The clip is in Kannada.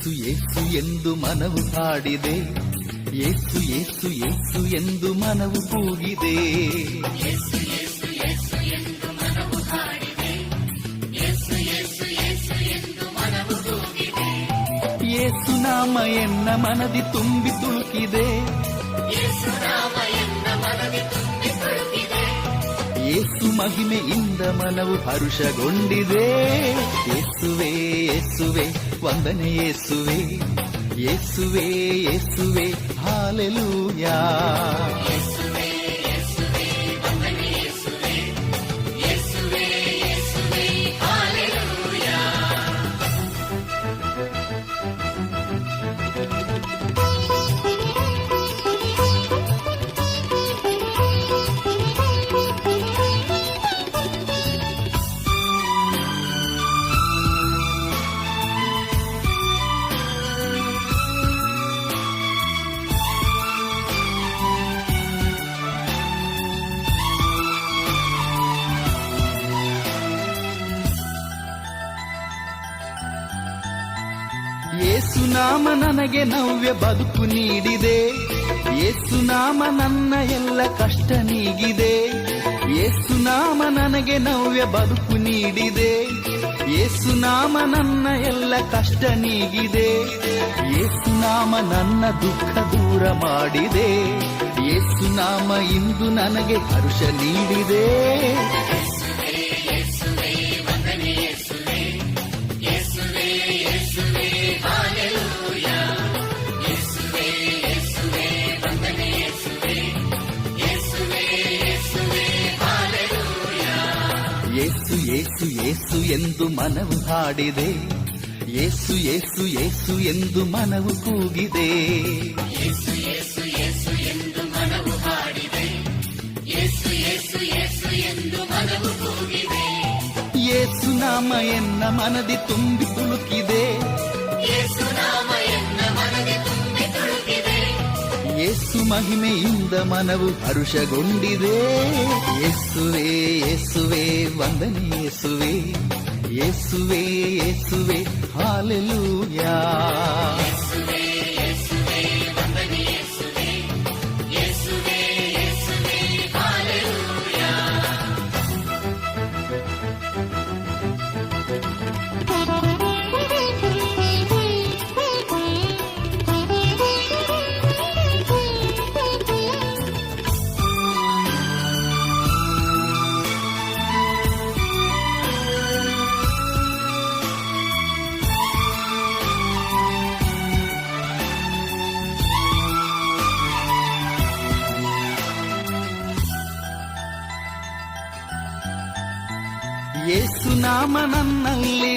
ಯೇಸು ಯೇಸು ಎಂದು ಮನವು ಹಾಡಿದೆ, ಯೇಸು ಯೇಸು ಯೇಸು ಎಂದು ಮನವು ಕೂಗಿದೆ. ಯೇಸು ಯೇಸು ಯೇಸು ಎಂದು ಮನವು ಹಾಡಿದೆ, ಯೇಸು ಯೇಸು ಯೇಸು ಎಂದು ಮನವು ಕೂಗಿದೆ. ಯೇಸು ನಾಮ ಎನ್ನ ಮನದಿ ತುಂಬಿ ತುಳುಕಿದೆ, ಯೇಸು ನಾಮ ಎನ್ನ ಮನದಿ ತುಂಬಿ ತುಳುಕಿದೆ. ಯೇಸು ಮಹಿಮೆಯಿಂದ ಮನವು ಹರುಷಗೊಂಡಿದೆ. ಯೇಸುವೆ ಯೇಸುವೆ ವಂದನೆ ಯೇಸುವೆ, ಯೇಸುವೆ ಯೇಸುವೆ ಹಾಲೆಲೂಯಾ. ಯೇಸುವೇ ಯೇಸುವೇ ವಂದನೆ ಯೇಸುವೇ, ಯೇಸುವೇ ಯೇಸುವೇ ಹಾಲೆಲೂಯಾ. ಯೇಸು ನಾಮ ನನಗೆ ನವ್ಯ ಬದುಕು ನೀಡಿದೆ, ಯೇಸು ನಾಮ ನನ್ನ ಎಲ್ಲ ಕಷ್ಟ ನೀಗಿದೆ. ಯೇಸು ನಾಮ ನನಗೆ ನವ್ಯ ಬದುಕು ನೀಡಿದೆ, ಯೇಸು ನಾಮ ನನ್ನ ಎಲ್ಲ ಕಷ್ಟ ನೀಗಿದೆ. ಯೇಸು ನಾಮ ನನ್ನ ದುಃಖ ದೂರ ಮಾಡಿದೆ, ಯೇಸು ನಾಮ ಇಂದು ನನಗೆ ಹರ್ಷ ನೀಡಿದೆ. ಯೇಸುವೇ ಯೇಸುವೇ ವಂದನೆ ಯೇಸುವೇ, ಯೇಸುವೇ ಯೇಸುವೇ ಹಾಲೆಲೂಯಾ. ಯೇಸುವೇ ಯೇಸುವೇ ವಂದನೆ ಯೇಸುವೇ, ಯೇಸುವೇ ಯೇಸುವೇ ಹಾಲೆಲೂಯಾ. ಯೇಸು ಯೇಸು ಯೇಸು ಎಂದು ಮನವು ಹಾಡಿದೆ, ಯೇಸು ಯೇಸು ಯೇಸು ಎಂದು ಮನವು ಕೂಗಿದೆ. ಯೇಸು ಯೇಸು ಯೇಸು ಎಂದು ಮನವು ಹಾಡಿದೆ, ಯೇಸು ಯೇಸು ಯೇಸು ಎಂದು ಮನವು ಕೂಗಿದೆ. ಯೇಸು ನಾಮ ಎನ್ನ ಮನದಿ ತುಂಬಿ ತುಳುಕಿದೆ, ಯೇಸು ನಾಮ ಎನ್ನ ಮನದಿ ತುಂಬಿ ತುಳುಕಿದೆ. ಯೇಸು ಮಹಿಮೆಯಿಂದ ಮನವು ಹರುಷಗೊಂಡಿದೆ. ಯೇಸುವೆ ಯೇಸುವೆ ವಂದನೆ ಯೇಸುವೆ, ಯೇಸುವೆ ಯೇಸುವೆ ಹಾಲೆಲೂಯಾ. ಯೇಸುವೇ ಯೇಸುವೇ ವಂದನೆ ಯೇಸುವೇ, ಯೇಸುವೇ ಯೇಸುವೇ ಹಾಲೆಲೂಯಾ. ಯೇಸು ನಾಮ ನನ್ನಲ್ಲಿ